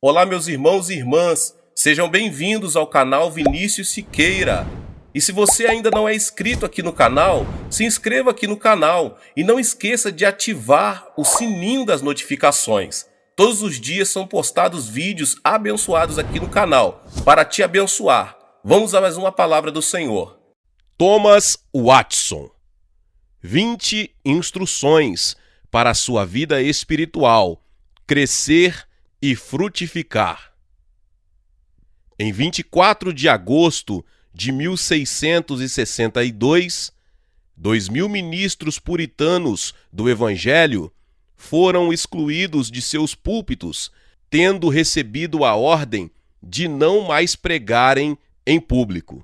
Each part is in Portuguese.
Olá, meus irmãos e irmãs, sejam bem-vindos ao canal Vinícius Siqueira. E se você ainda não é inscrito aqui no canal, se inscreva aqui no canal e não esqueça de ativar o sininho das notificações. Todos os dias são postados vídeos abençoados aqui no canal para te abençoar. Vamos a mais uma palavra do Senhor. Thomas Watson. 20 instruções para a sua vida espiritual crescer e frutificar. Em 24 de agosto de 1662, 2.000 ministros puritanos do Evangelho foram excluídos de seus púlpitos, tendo recebido a ordem de não mais pregarem em público.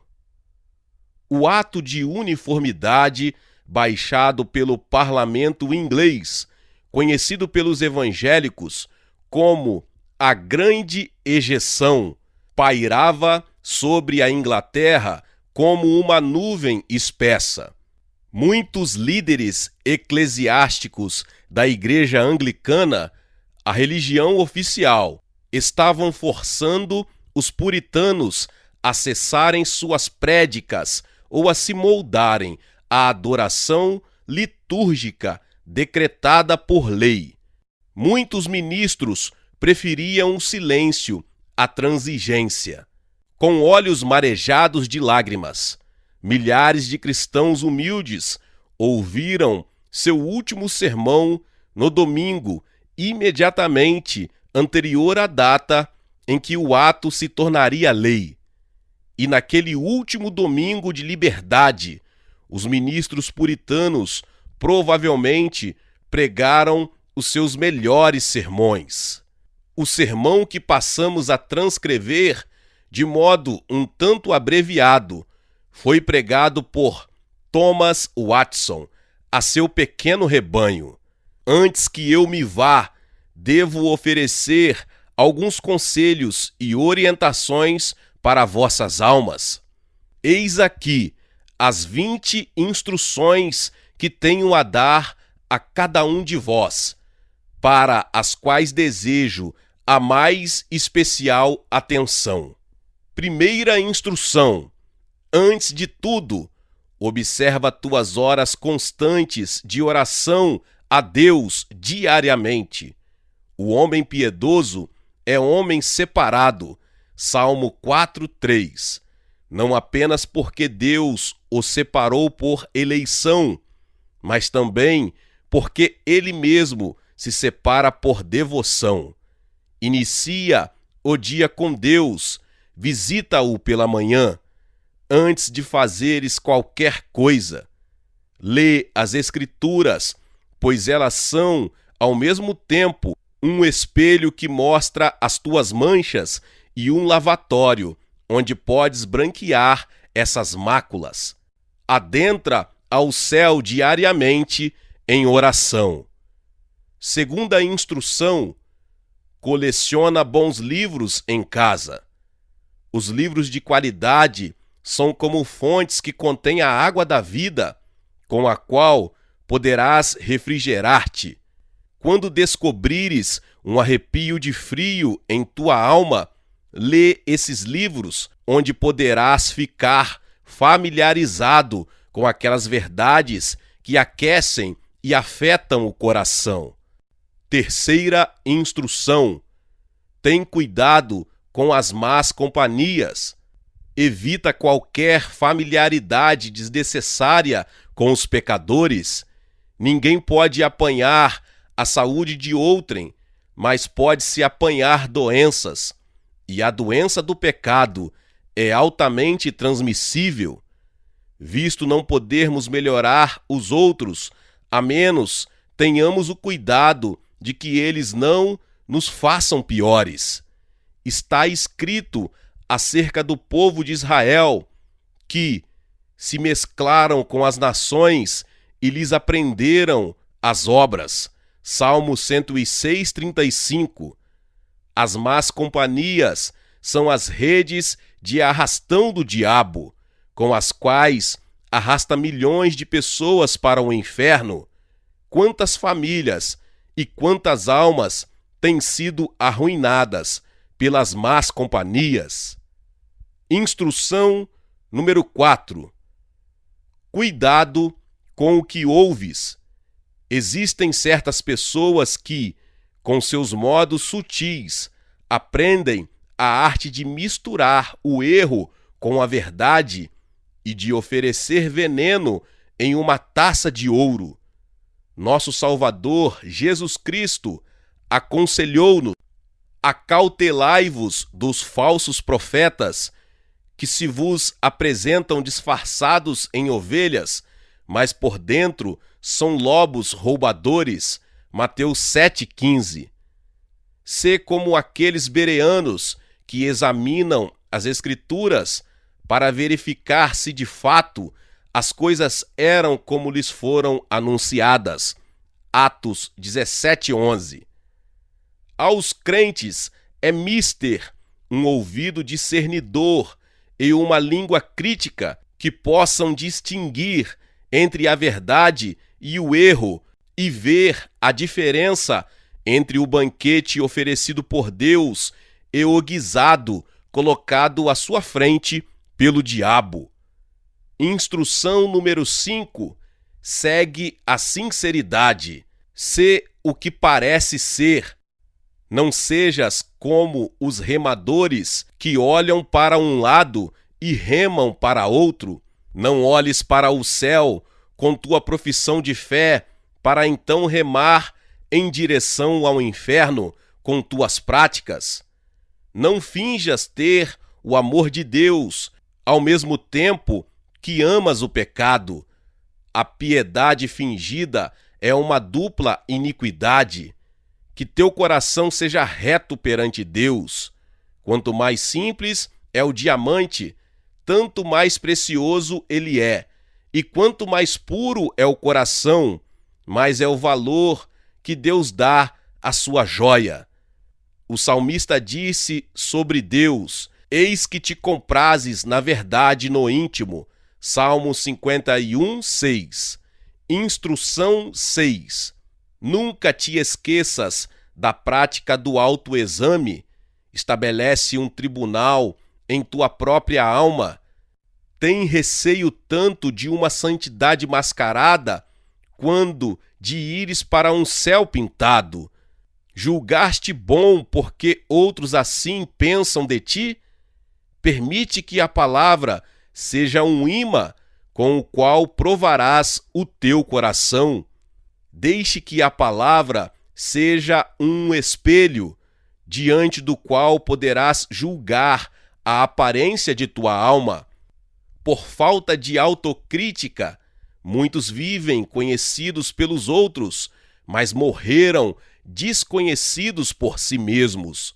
O ato de uniformidade baixado pelo parlamento inglês, conhecido pelos evangélicos como a Grande Ejeção, pairava sobre a Inglaterra como uma nuvem espessa. Muitos líderes eclesiásticos da Igreja Anglicana, a religião oficial, estavam forçando os puritanos a cessarem suas prédicas ou a se moldarem à adoração litúrgica decretada por lei. Muitos ministros preferiam o silêncio à transigência. Com olhos marejados de lágrimas, milhares de cristãos humildes ouviram seu último sermão no domingo imediatamente anterior à data em que o ato se tornaria lei. E naquele último domingo de liberdade, os ministros puritanos provavelmente pregaram os seus melhores sermões. O sermão que passamos a transcrever de modo um tanto abreviado foi pregado por Thomas Watson a seu pequeno rebanho. Antes que eu me vá, devo oferecer alguns conselhos e orientações para vossas almas. Eis aqui as 20 instruções que tenho a dar a cada um de vós, para as quais desejo a mais especial atenção. Primeira instrução: antes de tudo, observa tuas horas constantes de oração a Deus diariamente. O homem piedoso é homem separado. Salmo 4:3. Não apenas porque Deus o separou por eleição, mas também porque Ele mesmo se separa por devoção. Inicia o dia com Deus, visita-o pela manhã, antes de fazeres qualquer coisa. Lê as Escrituras, pois elas são, ao mesmo tempo, um espelho que mostra as tuas manchas e um lavatório, onde podes branquear essas máculas. Adentra ao céu diariamente em oração. Segunda instrução: coleciona bons livros em casa. Os livros de qualidade são como fontes que contêm a água da vida, com a qual poderás refrigerar-te. Quando descobrires um arrepio de frio em tua alma, lê esses livros, onde poderás ficar familiarizado com aquelas verdades que aquecem e afetam o coração. Terceira instrução: tem cuidado com as más companhias. Evita qualquer familiaridade desnecessária com os pecadores. Ninguém pode apanhar a saúde de outrem, mas pode-se apanhar doenças. E a doença do pecado é altamente transmissível. Visto não podermos melhorar os outros, a menos tenhamos o cuidado de que eles não nos façam piores. Está escrito acerca do povo de Israel, que se mesclaram com as nações e lhes aprenderam as obras. Salmo 106:35. As más companhias são as redes de arrastão do diabo, com as quais arrasta milhões de pessoas para o inferno. Quantas famílias e quantas almas têm sido arruinadas pelas más companhias. Instrução número 4. Cuidado com o que ouves. Existem certas pessoas que, com seus modos sutis, aprendem a arte de misturar o erro com a verdade e de oferecer veneno em uma taça de ouro. Nosso Salvador, Jesus Cristo, aconselhou-nos: acautelai-vos dos falsos profetas, que se vos apresentam disfarçados em ovelhas, mas por dentro são lobos roubadores. Mateus 7,15. Sê como aqueles bereanos que examinam as Escrituras para verificar se de fato as coisas eram como lhes foram anunciadas. Atos 17,11. Aos crentes é mister um ouvido discernidor e uma língua crítica que possam distinguir entre a verdade e o erro e ver a diferença entre o banquete oferecido por Deus e o guisado colocado à sua frente pelo diabo. Instrução número 5. Segue a sinceridade. Sê o que parece ser. Não sejas como os remadores que olham para um lado e remam para outro. Não olhes para o céu com tua profissão de fé, para então remar em direção ao inferno com tuas práticas. Não finjas ter o amor de Deus, ao mesmo tempo que amas o pecado. A piedade fingida é uma dupla iniquidade. Que teu coração seja reto perante Deus. Quanto mais simples é o diamante, tanto mais precioso ele é. E quanto mais puro é o coração, mais é o valor que Deus dá à sua joia. O salmista disse sobre Deus: eis que te comprases na verdade no íntimo. Salmo 51, 6. Instrução 6. Nunca te esqueças da prática do autoexame. Estabelece um tribunal em tua própria alma. Tem receio tanto de uma santidade mascarada, quando de ires para um céu pintado. Julgaste bom porque outros assim pensam de ti? Permite que a palavra seja um imã com o qual provarás o teu coração. Deixe que a palavra seja um espelho, diante do qual poderás julgar a aparência de tua alma. Por falta de autocrítica, muitos vivem conhecidos pelos outros, mas morreram desconhecidos por si mesmos.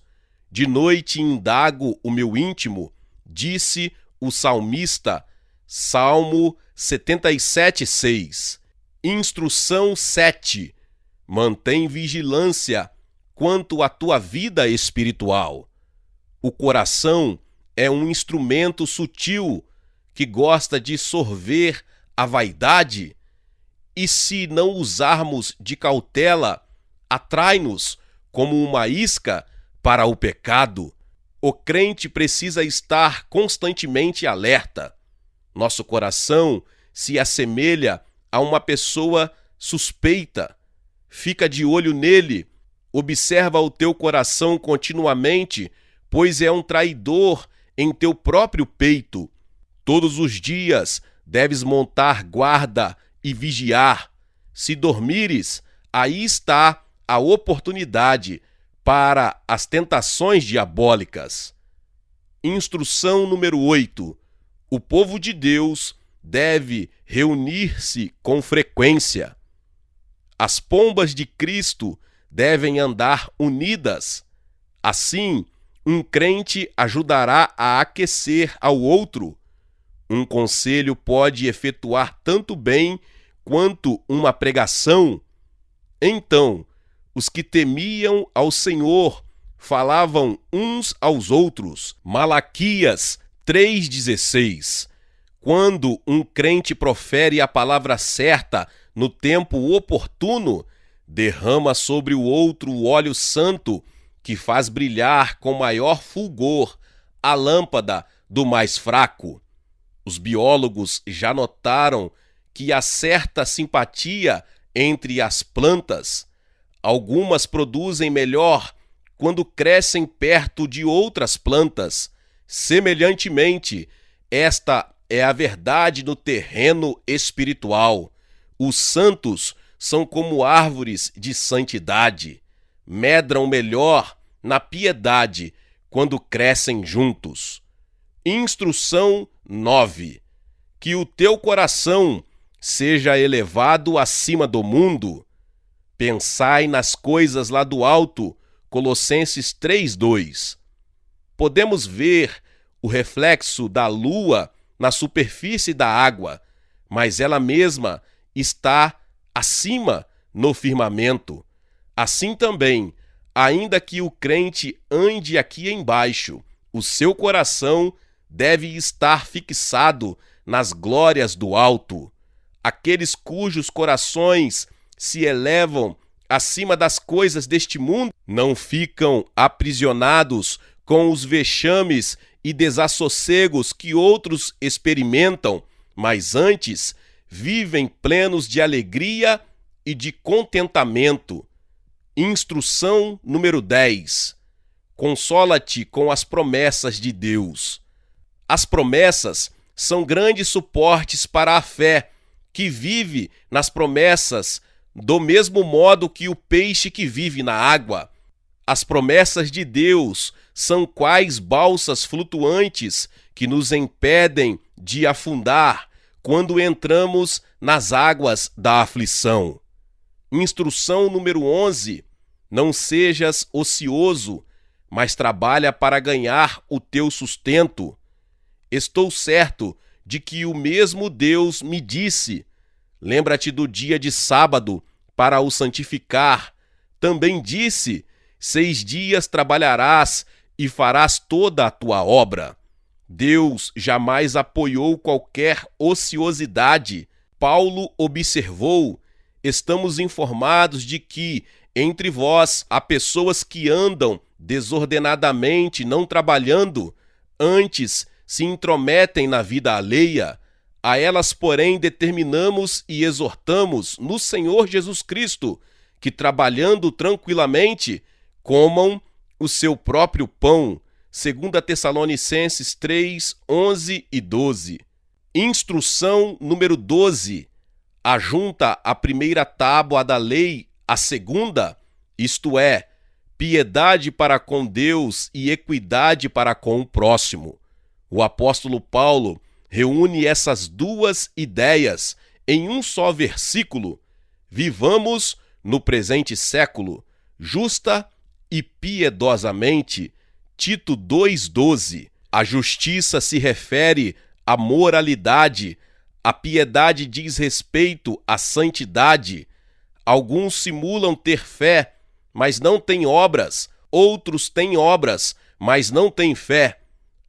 De noite indago o meu íntimo, disse o salmista, Salmo 77, 6. Instrução 7. Mantém vigilância quanto à tua vida espiritual. O coração é um instrumento sutil que gosta de sorver a vaidade, e se não usarmos de cautela, atrai-nos como uma isca para o pecado. O crente precisa estar constantemente alerta. Nosso coração se assemelha a uma pessoa suspeita. Fica de olho nele, observa o teu coração continuamente, pois é um traidor em teu próprio peito. Todos os dias deves montar guarda e vigiar. Se dormires, aí está a oportunidade para as tentações diabólicas. Instrução número 8. O povo de Deus deve reunir-se com frequência. As pombas de Cristo devem andar unidas. Assim, um crente ajudará a aquecer ao outro. Um conselho pode efetuar tanto bem quanto uma pregação. Então, os que temiam ao Senhor falavam uns aos outros. Malaquias 3,16. Quando um crente profere a palavra certa no tempo oportuno, derrama sobre o outro o óleo santo que faz brilhar com maior fulgor a lâmpada do mais fraco. Os biólogos já notaram que há certa simpatia entre as plantas. Algumas produzem melhor quando crescem perto de outras plantas. Semelhantemente, esta é a verdade no terreno espiritual. Os santos são como árvores de santidade. Medram melhor na piedade quando crescem juntos. Instrução 9. Que o teu coração seja elevado acima do mundo. Pensai nas coisas lá do alto. Colossenses 3:2. Podemos ver o reflexo da lua na superfície da água, mas ela mesma está acima no firmamento. Assim também, ainda que o crente ande aqui embaixo, o seu coração deve estar fixado nas glórias do alto. Aqueles cujos corações se elevam acima das coisas deste mundo não ficam aprisionados com os vexames e desassossegos que outros experimentam, mas antes vivem plenos de alegria e de contentamento. Instrução número 10. Consola-te com as promessas de Deus. As promessas são grandes suportes para a fé, que vive nas promessas do mesmo modo que o peixe que vive na água. As promessas de Deus são quais balsas flutuantes que nos impedem de afundar quando entramos nas águas da aflição. Instrução número 11. Não sejas ocioso, mas trabalha para ganhar o teu sustento. Estou certo de que o mesmo Deus me disse: lembra-te do dia de sábado para o santificar. Também disse: 6 dias trabalharás e farás toda a tua obra. Deus jamais apoiou qualquer ociosidade. Paulo observou: estamos informados de que entre vós há pessoas que andam desordenadamente, não trabalhando, antes se intrometem na vida alheia. A elas, porém, determinamos e exortamos no Senhor Jesus Cristo que, trabalhando tranquilamente, comam o seu próprio pão. 2 Tessalonicenses 3, 11 e 12. Instrução número 12. Ajunta a primeira tábua da lei à segunda, isto é, piedade para com Deus e equidade para com o próximo. O apóstolo Paulo reúne essas duas ideias em um só versículo. Vivamos no presente século, justa e piedosamente. Tito 2,12. A justiça se refere à moralidade, a piedade diz respeito à santidade. Alguns simulam ter fé, mas não têm obras. Outros têm obras, mas não têm fé.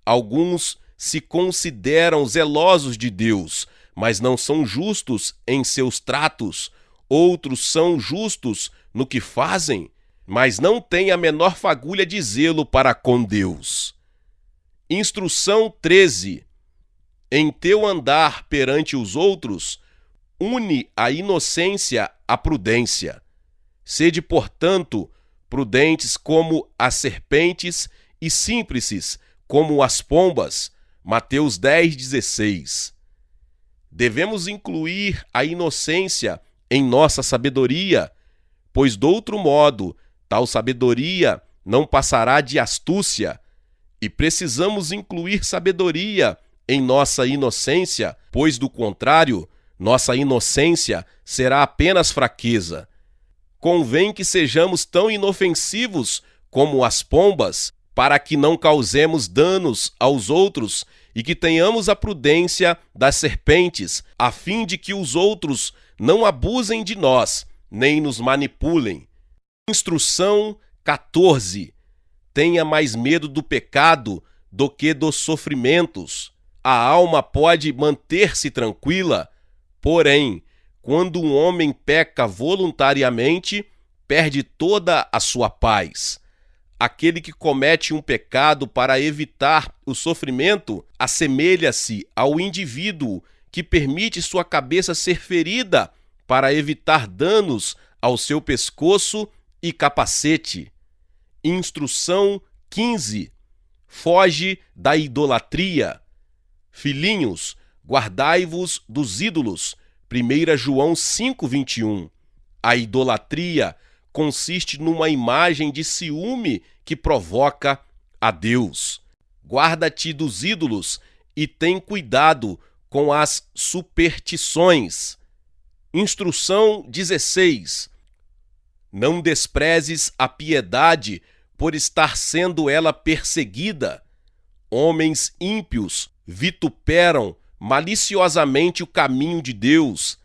Alguns se consideram zelosos de Deus, mas não são justos em seus tratos. Outros são justos no que fazem, mas não têm a menor fagulha de zelo para com Deus. Instrução 13. Em teu andar perante os outros, une a inocência à prudência. Sede, portanto, prudentes como as serpentes e simples como as pombas. Mateus 10,16. Devemos incluir a inocência em nossa sabedoria, pois, de outro modo, tal sabedoria não passará de astúcia, e precisamos incluir sabedoria em nossa inocência, pois, do contrário, nossa inocência será apenas fraqueza. Convém que sejamos tão inofensivos como as pombas, para que não causemos danos aos outros e que tenhamos a prudência das serpentes, a fim de que os outros não abusem de nós, nem nos manipulem. Instrução 14. Tenha mais medo do pecado do que dos sofrimentos. A alma pode manter-se tranquila, porém, quando um homem peca voluntariamente, perde toda a sua paz. aquele que comete um pecado para evitar o sofrimento assemelha-se ao indivíduo que permite sua cabeça ser ferida para evitar danos ao seu pescoço e capacete. Instrução 15. Foge da idolatria. Filhinhos, guardai-vos dos ídolos. 1 João 5:21. A idolatria consiste numa imagem de ciúme que provoca a Deus. Guarda-te dos ídolos e tem cuidado com as superstições. Instrução 16. Não desprezes a piedade por estar sendo ela perseguida. Homens ímpios vituperam maliciosamente o caminho de Deus.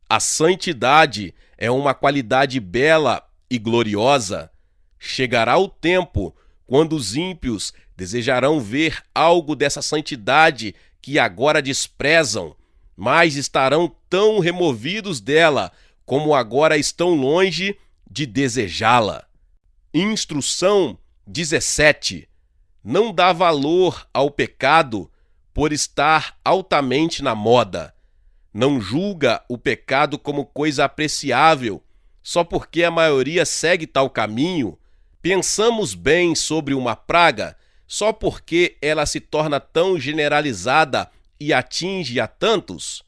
A santidade é uma qualidade bela e gloriosa. Chegará o tempo quando os ímpios desejarão ver algo dessa santidade que agora desprezam, mas estarão tão removidos dela como agora estão longe de desejá-la. Instrução 17. Não dá valor ao pecado por estar altamente na moda. Não julga o pecado como coisa apreciável só porque a maioria segue tal caminho. Pensamos bem sobre uma praga só porque ela se torna tão generalizada e atinge a tantos?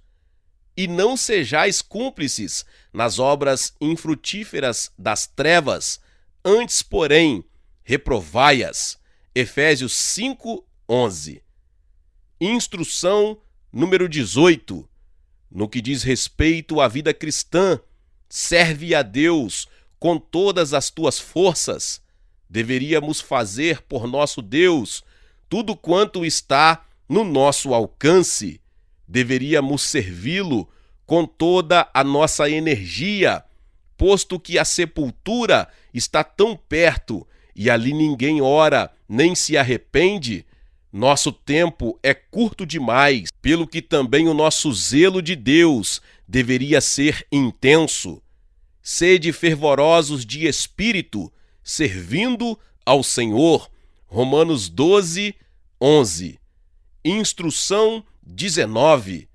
E não sejais cúmplices nas obras infrutíferas das trevas, antes, porém, reprovai-as. Efésios 5:11. Instrução número 18. No que diz respeito à vida cristã, serve a Deus com todas as tuas forças. Deveríamos fazer por nosso Deus tudo quanto está no nosso alcance. Deveríamos servi-lo com toda a nossa energia, posto que a sepultura está tão perto e ali ninguém ora nem se arrepende. Nosso tempo é curto demais, pelo que também o nosso zelo de Deus deveria ser intenso. Sede fervorosos de espírito, servindo ao Senhor. Romanos 12:11. Instrução 19.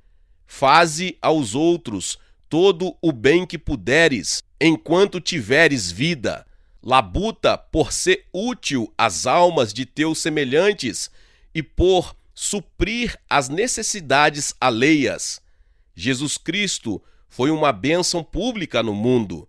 Faze aos outros todo o bem que puderes, enquanto tiveres vida. Labuta por ser útil às almas de teus semelhantes e por suprir as necessidades alheias. Jesus Cristo foi uma bênção pública no mundo.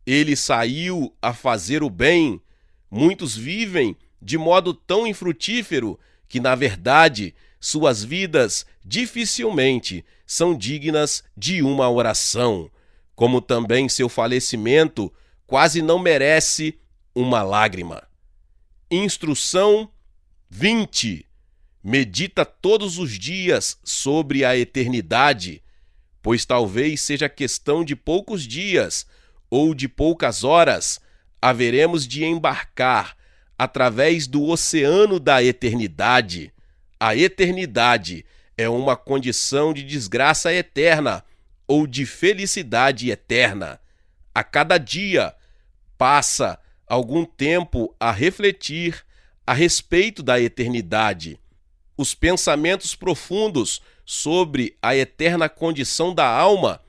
Ele saiu a fazer o bem. Muitos vivem de modo tão infrutífero que, na verdade, suas vidas dificilmente são dignas de uma oração, como também seu falecimento quase não merece uma lágrima. Instrução 20. Medita todos os dias sobre a eternidade, pois talvez seja questão de poucos dias ou de poucas horas, haveremos de embarcar através do oceano da eternidade. A eternidade é uma condição de desgraça eterna ou de felicidade eterna. A cada dia passa algum tempo a refletir a respeito da eternidade. Os pensamentos profundos sobre a eterna condição da alma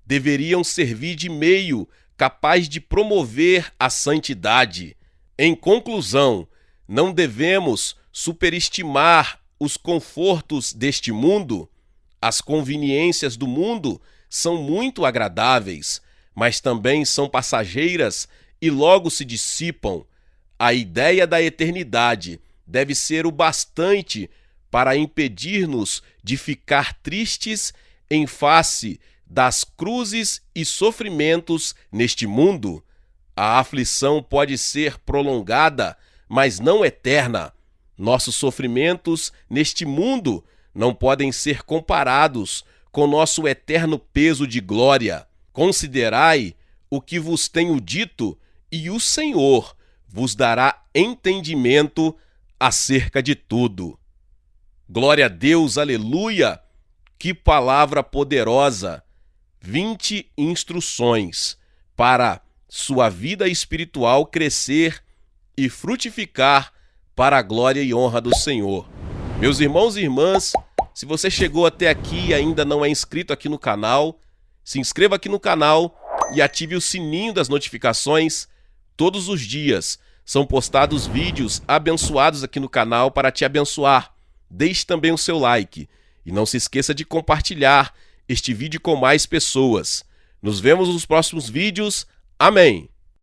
deveriam servir de meio capaz de promover a santidade. Em conclusão, não devemos superestimar os confortos deste mundo. As conveniências do mundo são muito agradáveis, mas também são passageiras e logo se dissipam. A ideia da eternidade deve ser o bastante para impedir-nos de ficar tristes em face das cruzes e sofrimentos neste mundo. A aflição pode ser prolongada, mas não eterna. Nossos sofrimentos neste mundo não podem ser comparados com nosso eterno peso de glória. Considerai o que vos tenho dito, e o Senhor vos dará entendimento acerca de tudo. Glória a Deus, aleluia! Que palavra poderosa! 20 instruções para sua vida espiritual crescer e frutificar para a glória e honra do Senhor. Meus irmãos e irmãs, se você chegou até aqui e ainda não é inscrito aqui no canal, se inscreva aqui no canal e ative o sininho das notificações. Todos os dias são postados vídeos abençoados aqui no canal para te abençoar. Deixe também o seu like e não se esqueça de compartilhar este vídeo com mais pessoas. Nos vemos nos próximos vídeos. Amém!